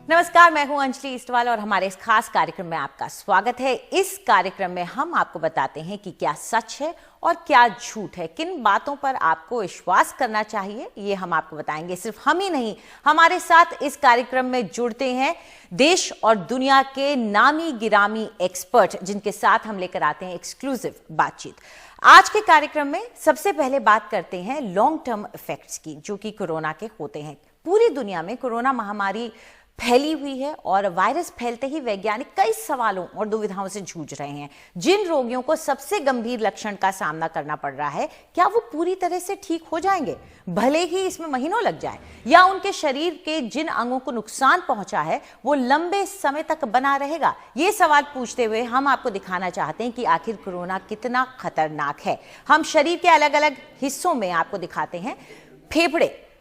नमस्कार, मैं हूं अंजलि इस्टवाल और हमारे इस खास कार्यक्रम में आपका स्वागत है। इस कार्यक्रम में हम आपको बताते हैं कि क्या सच है और क्या झूठ है, किन बातों पर आपको विश्वास करना चाहिए, ये हम आपको बताएंगे। सिर्फ हम ही नहीं, हमारे साथ इस कार्यक्रम में जुड़ते हैं देश और दुनिया के नामी गिरामी एक्सपर्ट, जिनके साथ हम लेकर आते हैं एक्सक्लूसिव बातचीत। आज के कार्यक्रम में सबसे पहले बात करते हैं लॉन्ग टर्म इफेक्ट्स की, जो कि कोरोना के होते हैं। पूरी दुनिया में कोरोना महामारी फैली हुई है और वायरस फैलते ही वैज्ञानिक कई सवालों और दुविधाओं से जूझ रहे हैं। जिन रोगियों को सबसे गंभीर लक्षण का सामना करना पड़ रहा है, क्या वो पूरी तरह से ठीक हो जाएंगे, भले ही इसमें महीनों लग जाए, या उनके शरीर के जिन अंगों को नुकसान पहुंचा है वो लंबे समय तक बना रहेगा? ये सवाल पूछते हुए हम आपको दिखाना चाहते हैं कि आखिर कोरोना कितना खतरनाक है। हम शरीर के अलग अलग हिस्सों में आपको दिखाते हैं।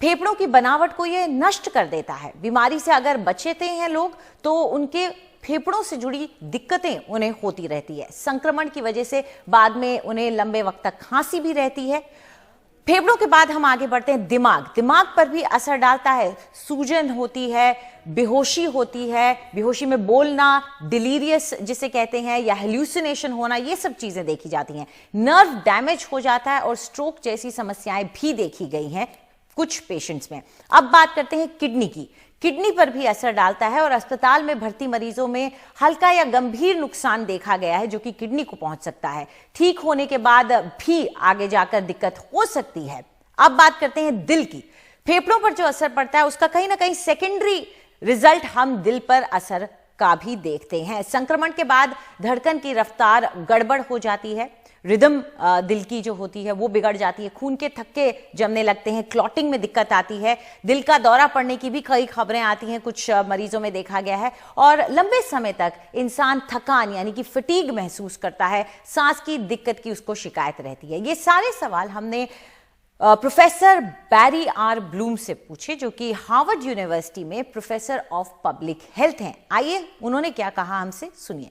फेफड़ों की बनावट को ये नष्ट कर देता है। बीमारी से अगर बचते हैं लोग तो उनके फेफड़ों से जुड़ी दिक्कतें उन्हें होती रहती है। संक्रमण की वजह से बाद में उन्हें लंबे वक्त तक खांसी भी रहती है। फेफड़ों के बाद हम आगे बढ़ते हैं दिमाग पर भी असर डालता है। सूजन होती है, बेहोशी होती है, बेहोशी में बोलना, डिलीरियस जिसे कहते हैं, या हेल्यूसिनेशन होना, ये सब चीजें देखी जाती हैं। नर्व डैमेज हो जाता है और स्ट्रोक जैसी समस्याएं भी देखी गई हैं कुछ पेशेंट्स में। अब बात करते हैं किडनी की। किडनी पर भी असर डालता है और अस्पताल में भर्ती मरीजों में हल्का या गंभीर नुकसान देखा गया है, जो कि किडनी को पहुंच सकता है। ठीक होने के बाद भी आगे जाकर दिक्कत हो सकती है। अब बात करते हैं दिल की। फेफड़ों पर जो असर पड़ता है उसका कहीं ना कहीं सेकेंडरी रिजल्ट हम दिल पर असर का भी देखते हैं। संक्रमण के बाद धड़कन की रफ्तार गड़बड़ हो जाती है, रिदम दिल की जो होती है वो बिगड़ जाती है, खून के थक्के जमने लगते हैं, क्लॉटिंग में दिक्कत आती है, दिल का दौरा पड़ने की भी कई खबरें आती हैं, कुछ मरीजों में देखा गया है। और लंबे समय तक इंसान थकान यानी कि फटीग महसूस करता है, सांस की दिक्कत की उसको शिकायत रहती है। ये सारे सवाल हमने प्रोफेसर बैरी आर ब्लूम से पूछे, जो कि हार्वर्ड यूनिवर्सिटी में प्रोफेसर ऑफ पब्लिक हेल्थ हैं। आइए उन्होंने क्या कहा, हमसे सुनिए।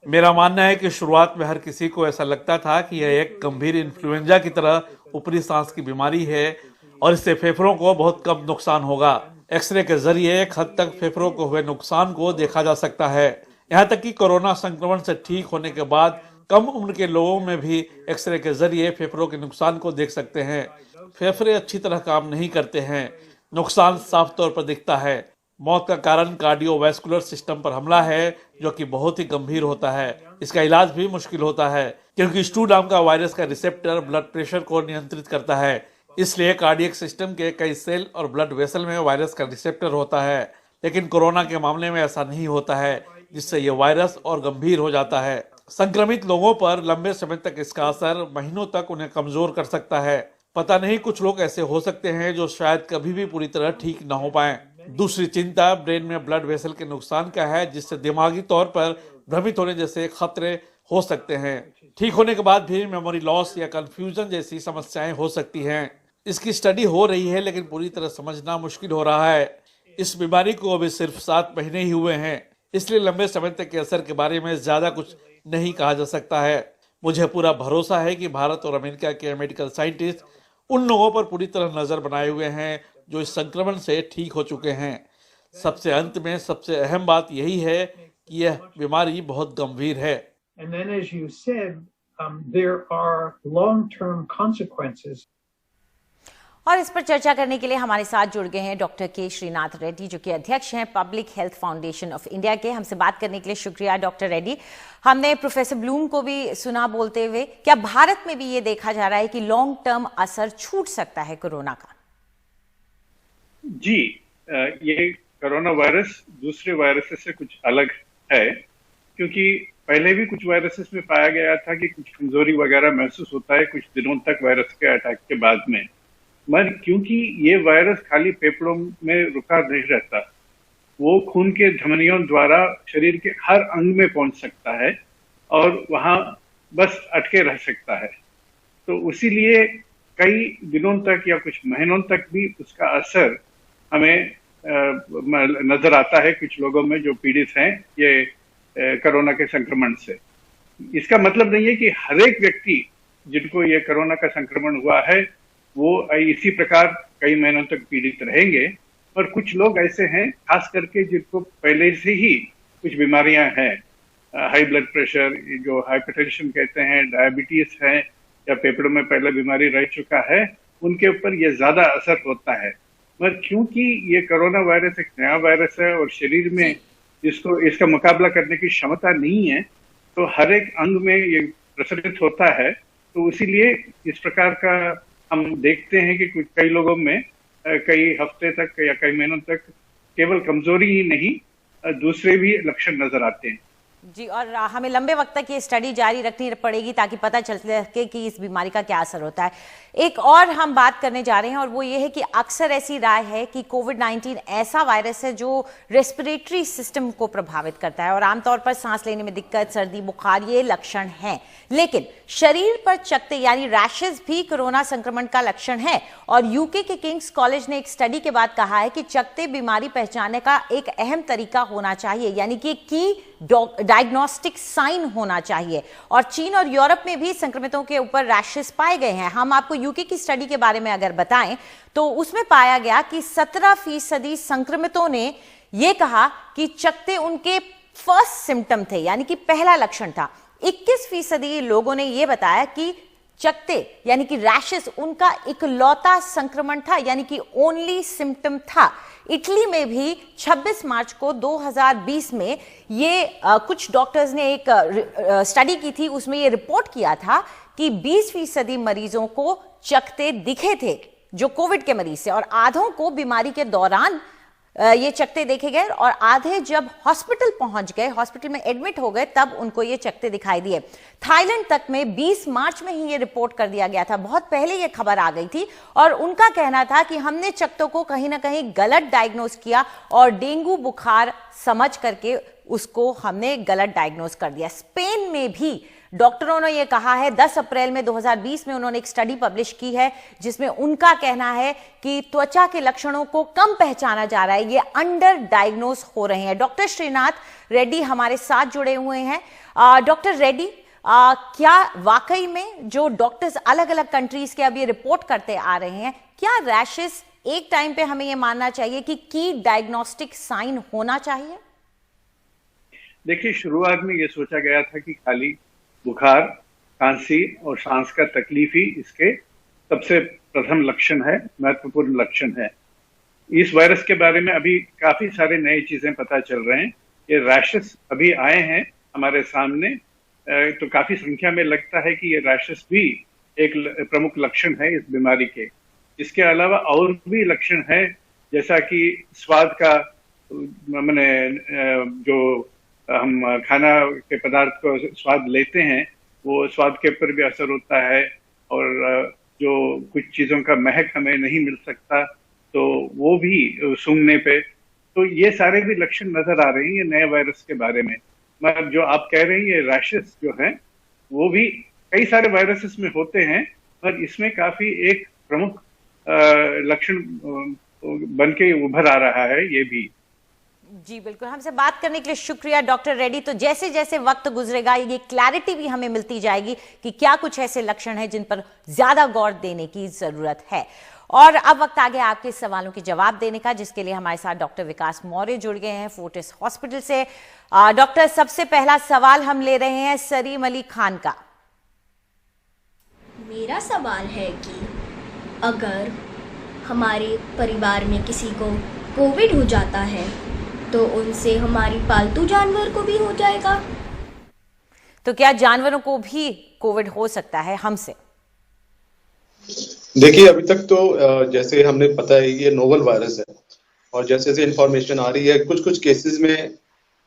मेरा मानना है कि शुरुआत में हर किसी को ऐसा लगता था कि यह एक गंभीर इन्फ्लुएंजा की तरह ऊपरी सांस की बीमारी है और इससे फेफड़ों को बहुत कम नुकसान होगा। एक्सरे के जरिए एक हद तक फेफड़ों को हुए नुकसान को देखा जा सकता है। यहाँ तक कि कोरोना संक्रमण से ठीक होने के बाद कम उम्र के लोगों में भी एक्सरे के जरिए फेफड़ों के नुकसान को देख सकते हैं। फेफड़े अच्छी तरह काम नहीं करते हैं, नुकसान साफ तौर पर दिखता है। मौत का कारण कार्डियोवैस्कुलर सिस्टम पर हमला है, जो कि बहुत ही गंभीर होता है। इसका इलाज भी मुश्किल होता है, क्योंकि स्टू नाम का वायरस का रिसेप्टर ब्लड प्रेशर को नियंत्रित करता है। इसलिए कार्डियक सिस्टम के कई सेल और ब्लड वेसल में वायरस का रिसेप्टर होता है। लेकिन कोरोना के मामले में ऐसा नहीं होता है, जिससे यह वायरस और गंभीर हो जाता है। संक्रमित लोगों पर लंबे समय तक इसका असर महीनों तक उन्हें कमजोर कर सकता है। पता नहीं, कुछ लोग ऐसे हो सकते हैं जो शायद कभी भी पूरी तरह ठीक न हो पाए। दूसरी चिंता ब्रेन में ब्लड वेसल के नुकसान का है, जिससे दिमागी तौर पर भ्रमित होने जैसे खतरे हो सकते हैं। ठीक होने के बाद भी मेमोरी लॉस या कंफ्यूजन जैसी समस्याएं हो सकती हैं। इसकी स्टडी हो रही है, लेकिन पूरी तरह समझना मुश्किल हो रहा है। इस बीमारी को अभी सिर्फ 7 महीने ही हुए हैं, इसलिए लंबे समय तक के असर के बारे में ज्यादा कुछ नहीं कहा जा सकता है। मुझे पूरा भरोसा है कि भारत और अमेरिका के मेडिकल साइंटिस्ट उन लोगों पर पूरी तरह नजर बनाए हुए हैं जो इस संक्रमण से ठीक हो चुके हैं। सबसे अंत में सबसे अहम बात यही है कि यह बीमारी बहुत गंभीर है। And then, as you said, there are long-term consequences. और इस पर चर्चा करने के लिए हमारे साथ जुड़ गए हैं डॉक्टर के श्रीनाथ रेड्डी, जो कि अध्यक्ष हैं public health foundation of India के। हमसे बात करने के लिए शुक्रिया डॉक्टर रेड्डी। हमने प्रोफेसर ब्लूम को भी सुना बोलते हुए, क्या भारत में भी ये देखा जा रहा है कि लॉन्ग टर्म असर छूट सकता है कोरोना का? जी, ये कोरोना वायरस दूसरे वायरसेस से कुछ अलग है, क्योंकि पहले भी कुछ वायरसेस में पाया गया था कि कुछ कमजोरी वगैरह महसूस होता है कुछ दिनों तक वायरस के अटैक के बाद में। मगर क्योंकि ये वायरस खाली फेफड़ों में रुका नहीं रहता, वो खून के धमनियों द्वारा शरीर के हर अंग में पहुंच सकता है और वहां बस अटके रह सकता है। तो इसीलिए कई दिनों तक या कुछ महीनों तक भी उसका असर हमें नजर आता है कुछ लोगों में जो पीड़ित हैं ये कोरोना के संक्रमण से। इसका मतलब नहीं है कि हर एक व्यक्ति जिनको ये कोरोना का संक्रमण हुआ है वो इसी प्रकार कई महीनों तक पीड़ित रहेंगे। और कुछ लोग ऐसे हैं, खास करके जिनको पहले से ही कुछ बीमारियां हैं, हाई ब्लड प्रेशर, जो हाइपरटेंशन कहते हैं, डायबिटीज है, या फेफड़ों में पहले बीमारी रह चुका है, उनके ऊपर ये ज्यादा असर होता है। मगर क्योंकि ये कोरोना वायरस एक नया वायरस है और शरीर में इसका मुकाबला करने की क्षमता नहीं है, तो हर एक अंग में ये प्रसरित होता है। तो इसीलिए इस प्रकार का हम देखते हैं कि कई लोगों में कई हफ्ते तक या कई महीनों तक केवल कमजोरी ही नहीं, दूसरे भी लक्षण नजर आते हैं। जी, और हमें लंबे वक्त तक ये स्टडी जारी रखनी पड़ेगी ताकि पता चल सके कि इस बीमारी का क्या असर होता है। एक और हम बात करने जा रहे हैं और वो ये है कि अक्सर ऐसी राय है कि कोविड-19 ऐसा वायरस है जो रेस्पिरेटरी सिस्टम को प्रभावित करता है और आमतौर पर सांस लेने में दिक्कत, सर्दी, बुखार ये लक्षण हैं। लेकिन शरीर पर चकत्ते यानी रैशेज भी कोरोना संक्रमण का लक्षण है और यूके के किंग्स कॉलेज ने एक स्टडी के बाद कहा है कि चकत्ते बीमारी पहचानने का एक अहम तरीका होना चाहिए, यानी कि डायग्नोस्टिक साइन होना चाहिए। और चीन और यूरोप में भी संक्रमितों के ऊपर रैशेस पाए गए हैं। हम आपको यूके की स्टडी के बारे में अगर बताएं तो उसमें पाया गया कि 17% संक्रमितों ने यह कहा कि चकत्ते उनके फर्स्ट सिम्टम थे, यानी कि पहला लक्षण था। 21% लोगों ने यह बताया कि चकत्ते यानी कि रैशेस उनका इकलौता संक्रमण था, यानी कि ओनली सिम्टम था। इटली में भी 26 मार्च को 2020 में ये कुछ डॉक्टर्स ने एक स्टडी की थी, उसमें ये रिपोर्ट किया था कि 20% मरीजों को चकत्ते दिखे थे जो कोविड के मरीज से, और आधों को बीमारी के दौरान ये चकत्ते देखे गए और आधे जब हॉस्पिटल पहुंच गए, हॉस्पिटल में एडमिट हो गए, तब उनको ये चकत्ते दिखाई दिए। थाईलैंड तक में 20 मार्च में ही ये रिपोर्ट कर दिया गया था, बहुत पहले ये खबर आ गई थी और उनका कहना था कि हमने चकत्तों को कहीं ना कहीं गलत डायग्नोज किया और डेंगू बुखार समझ करके उसको हमने गलत डायग्नोज कर दिया। स्पेन में भी डॉक्टरों ने यह कहा है, 10 अप्रैल में 2020 में उन्होंने एक स्टडी पब्लिश की है जिसमें उनका कहना है कि त्वचा के लक्षणों को कम पहचाना जा रहा है, ये अंडर डायग्नोज हो रहे हैं। डॉक्टर श्रीनाथ रेड्डी हमारे साथ जुड़े हुए हैं। डॉक्टर रेड्डी, क्या वाकई में जो डॉक्टर्स अलग अलग कंट्रीज के अब ये रिपोर्ट करते आ रहे हैं, क्या रैशेस एक टाइम पे हमें ये मानना चाहिए कि की डायग्नोस्टिक साइन होना चाहिए? देखिए, शुरुआत में ये सोचा गया था कि खाली बुखार, खांसी और सांस का तकलीफ ही इसके सबसे प्रथम लक्षण है, महत्वपूर्ण लक्षण है। इस वायरस के बारे में अभी काफी सारे नई चीजें पता चल रहे हैं। ये रैशेस अभी आए हैं हमारे सामने, तो काफी संख्या में लगता है कि ये रैशेस भी एक प्रमुख लक्षण है इस बीमारी के। इसके अलावा और भी लक्षण है, जैसा कि स्वाद का, मैंने जो हम खाना के पदार्थ को स्वाद लेते हैं, वो स्वाद के ऊपर भी असर होता है, और जो कुछ चीजों का महक हमें नहीं मिल सकता, तो वो भी सूंघने पे, तो ये सारे भी लक्षण नजर आ रहे हैं ये नए वायरस के बारे में। मगर जो आप कह रहे हैं ये रैशेस जो हैं, वो भी कई सारे वायरसेस में होते हैं, पर इसमें काफी एक प्रमुख लक्षण बन के उभर आ रहा है ये भी। जी बिल्कुल, हमसे बात करने के लिए शुक्रिया डॉक्टर रेड्डी। तो जैसे जैसे वक्त गुजरेगा ये क्लैरिटी भी हमें मिलती जाएगी कि क्या कुछ ऐसे लक्षण हैं जिन पर ज्यादा गौर देने की जरूरत है। और अब वक्त आ गया आपके सवालों के जवाब देने का, जिसके लिए हमारे साथ डॉक्टर विकास मौर्य जुड़ गए हैं फोर्टिस हॉस्पिटल से। डॉक्टर, सबसे पहला सवाल हम ले रहे हैं सरीम अली खान का। मेरा सवाल है कि अगर हमारे परिवार में किसी को कोविड हो जाता है तो उनसे हमारी पालतू जानवर को भी हो जाएगा? तो क्या जानवरों को भी कोविड हो सकता है हमसे? देखिए, अभी तक तो जैसे हमने पता है ये नोवल वायरस है और जैसे जैसे इंफॉर्मेशन आ रही है, कुछ कुछ केसेस में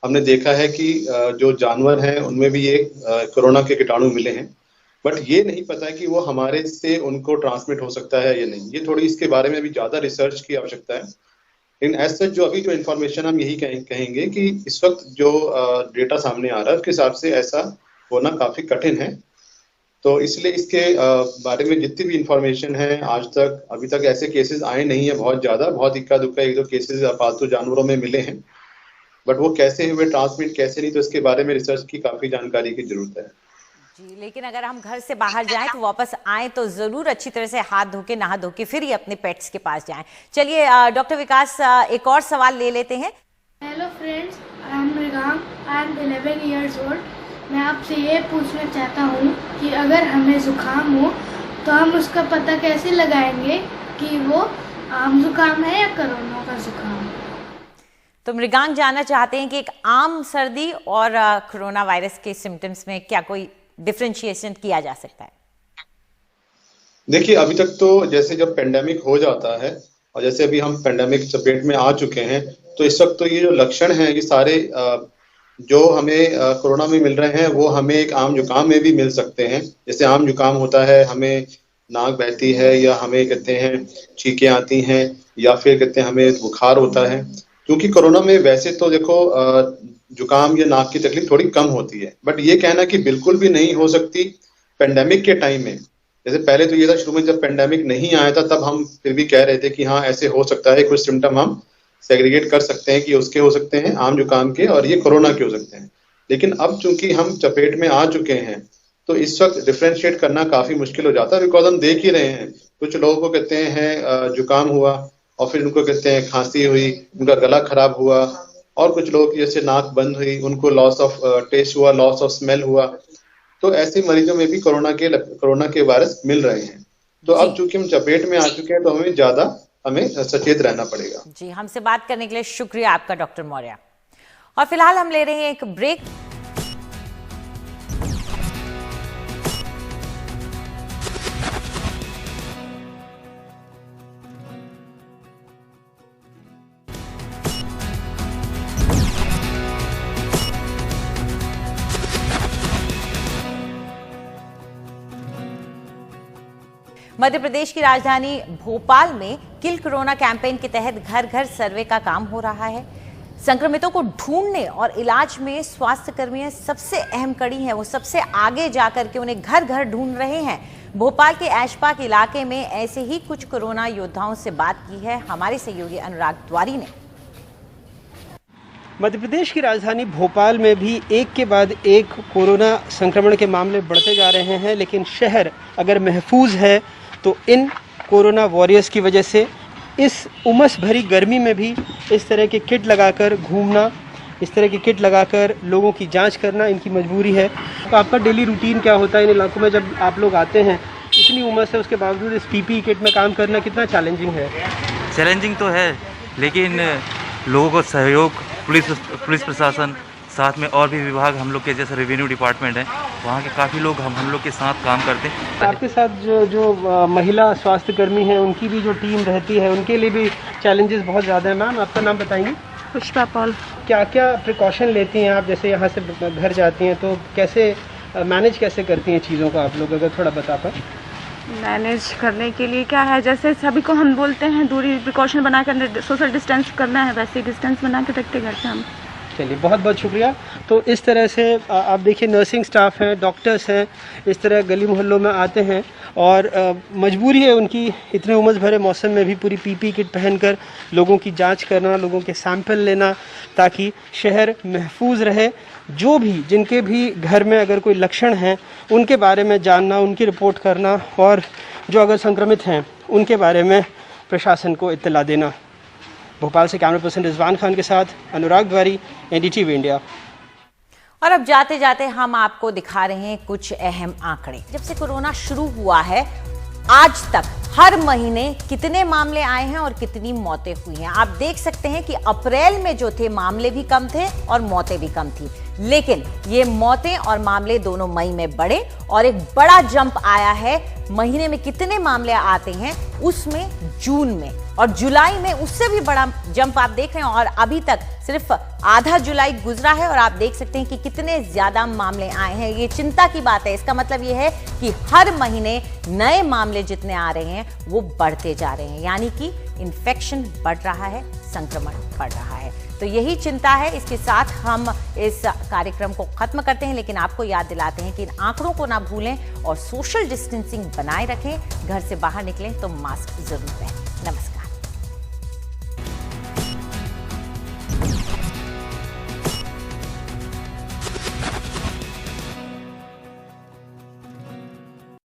हमने देखा है कि जो जानवर हैं उनमें भी ये कोरोना के कीटाणु मिले हैं, बट ये नहीं पता है कि वो हमारे से उनको ट्रांसमिट हो सकता है या नहीं। ये थोड़ी इसके बारे में अभी ज्यादा रिसर्च की आवश्यकता है। इन एज सच जो अभी जो इन्फॉर्मेशन हम यही कहेंगे कि इस वक्त जो डेटा सामने आ रहा है उसके हिसाब से ऐसा होना काफी कठिन है। तो इसलिए इसके बारे में जितनी भी इंफॉर्मेशन है आज तक, अभी तक ऐसे केसेस आए नहीं है बहुत ज्यादा, बहुत इक्का दुक्का एक दो केसेस पालतू जानवरों में मिले हैं, बट वो कैसे हुए, ट्रांसमिट कैसे नहीं, तो इसके बारे में रिसर्च की काफी जानकारी की जरूरत है। जी, लेकिन अगर हम घर से बाहर जाएं तो वापस आएं तो जरूर अच्छी तरह से हाथ धो के नहा धो के फिर ही अपने पेट्स के पास जाएं। चलिए डॉक्टर विकास एक और सवाल ले लेते हैं। Hello friends, I am Mrigank, I am 11 years old। मैं आपसे ये पूछना चाहता हूँ कि अगर हमें जुकाम हो तो हम उसका पता कैसे लगाएंगे कि वो आम जुकाम है या कोरोना का जुकाम। तो मृगांक जानना चाहते हैं कि एक आम सर्दी और कोरोना वायरस के सिम्टम्स में क्या कोई डिफरेंशिएशन किया जा सकता है? देखिए, अभी तक तो जैसे जब पेंडेमिक हो जाता है और जैसे अभी हम पेंडेमिक चपेट में आ चुके हैं, तो इस वक्त तो ये जो लक्षण हैं ये सारे जो हमें कोरोना में मिल रहे हैं वो हमें एक आम जुकाम में भी मिल सकते हैं। जैसे आम जुकाम होता है, हमें नाक बहती है या हमें कहते हैं छींकें आती हैं या फिर कहते हैं हमें बुखार होता है। क्योंकि कोरोना में वैसे तो देखो जुकाम या नाक की तकलीफ थोड़ी कम होती है, बट ये कहना कि बिल्कुल भी नहीं हो सकती पेंडेमिक के टाइम में, जैसे पहले तो ये था शुरू में जब पेंडेमिक नहीं आया था तब हम फिर भी कह रहे थे कि हाँ ऐसे हो सकता है, कुछ सिम्टम हम सेग्रीगेट कर सकते हैं कि उसके हो सकते हैं आम जुकाम के और ये कोरोना के हो सकते हैं। लेकिन अब चूंकि हम चपेट में आ चुके हैं तो इस वक्त डिफ्रेंशिएट करना काफी मुश्किल हो जाता है, बिकॉज हम देख ही रहे हैं कुछ लोगों को कहते हैं जुकाम हुआ और फिर उनको कहते हैं खांसी हुई, उनका गला खराब हुआ, और कुछ लोग जैसे नाक बंद हुई, उनको लॉस ऑफ टेस्ट हुआ, लॉस ऑफ स्मेल हुआ। तो ऐसे मरीजों में भी कोरोना के वायरस मिल रहे हैं। तो अब चूंकि हम चपेट में आ चुके हैं तो हमें सचेत रहना पड़ेगा। जी, हमसे बात करने के लिए शुक्रिया आपका डॉक्टर मौर्य। और फिलहाल हम ले रहे हैं एक ब्रेक। मध्य प्रदेश की राजधानी भोपाल में किल कोरोना कैंपेन के तहत घर घर सर्वे का काम हो रहा है। संक्रमितों को ढूंढने और इलाज में स्वास्थ्य कर्मी सबसे अहम कड़ी है, वो सबसे आगे जाकर के उन्हें घर घर ढूंढ रहे हैं। भोपाल के ऐशबाग इलाके में ऐसे ही कुछ कोरोना योद्धाओं से बात की है हमारे सहयोगी अनुराग द्वारी ने। मध्य प्रदेश की राजधानी भोपाल में भी एक के बाद एक कोरोना संक्रमण के मामले बढ़ते जा रहे हैं, लेकिन शहर अगर महफूज है तो इन कोरोना वॉरियर्स की वजह से इस उमस भरी गर्मी में भी इस तरह के किट लगाकर घूमना, इस तरह के किट लगाकर लोगों की जांच करना इनकी मजबूरी है। तो आपका डेली रूटीन क्या होता है इन इलाकों में जब आप लोग आते हैं? इतनी उमस है उसके बावजूद इस पीपीई किट में काम करना कितना चैलेंजिंग है? चैलेंजिंग तो है, लेकिन लोगों को सहयोग, पुलिस प्रशासन, साथ में और भी विभाग, हम लोग के जैसे रेवेन्यू डिपार्टमेंट है, वहाँ के काफ़ी लोग हम लोग के साथ काम करते हैं। आपके साथ जो महिला स्वास्थ्य कर्मी हैं उनकी भी जो टीम रहती है उनके लिए भी चैलेंजेस बहुत ज़्यादा है। मैम, आपका नाम बताएंगे? पुष्पा पॉल। क्या क्या प्रिकॉशन लेती हैं आप, जैसे यहाँ से घर जाती हैं तो कैसे मैनेज कैसे करती हैं चीज़ों को आप लोग, अगर थोड़ा बता पाए? मैनेज करने के लिए क्या है, जैसे सभी को हम बोलते हैं दूरी प्रिकॉशन बनाकर सोशल डिस्टेंस करना है, वैसे ही डिस्टेंस बना के रखते घर से हम। चलिए, बहुत बहुत शुक्रिया। तो इस तरह से आप देखिए नर्सिंग स्टाफ हैं, डॉक्टर्स हैं, इस तरह गली मोहल्लों में आते हैं और मजबूरी है उनकी इतने उमस भरे मौसम में भी पूरी पीपी किट पहनकर लोगों की जांच करना, लोगों के सैंपल लेना, ताकि शहर महफूज रहे। जो भी जिनके भी घर में अगर कोई लक्षण हैं उनके बारे में जानना, उनकी रिपोर्ट करना और जो अगर संक्रमित हैं उनके बारे में प्रशासन को इत्तला देना। भोपाल से कैमरा पर्सन रिजवान खान के साथ अनुराग द्वारी, एनडीटीवी इंडिया। और अब जाते जाते हम आपको दिखा रहे हैं कुछ अहम आंकड़े। जब से कोरोना शुरू हुआ है आज तक हर महीने कितने मामले आए हैं और कितनी मौतें हुई हैं। आप देख सकते हैं कि अप्रैल में जो थे मामले भी कम थे और मौतें भी कम थी, लेकिन ये मौतें और मामले दोनों मई में बढ़े और एक बड़ा जंप आया है। महीने में कितने मामले आते हैं उसमें जून में, और जुलाई में उससे भी बड़ा जंप आप देख रहे हैं। और अभी तक सिर्फ आधा जुलाई गुजरा है और आप देख सकते हैं कि कितने ज्यादा मामले आए हैं। ये चिंता की बात है। इसका मतलब ये है कि हर महीने नए मामले जितने आ रहे हैं वो बढ़ते जा रहे हैं, यानी कि इन्फेक्शन बढ़ रहा है, संक्रमण बढ़ रहा है। तो यही चिंता है। इसके साथ हम इस कार्यक्रम को खत्म करते हैं, लेकिन आपको याद दिलाते हैं कि इन आंकड़ों को ना भूलें और सोशल डिस्टेंसिंग बनाए रखें। घर से बाहर निकलें तो मास्क जरूर पहनें।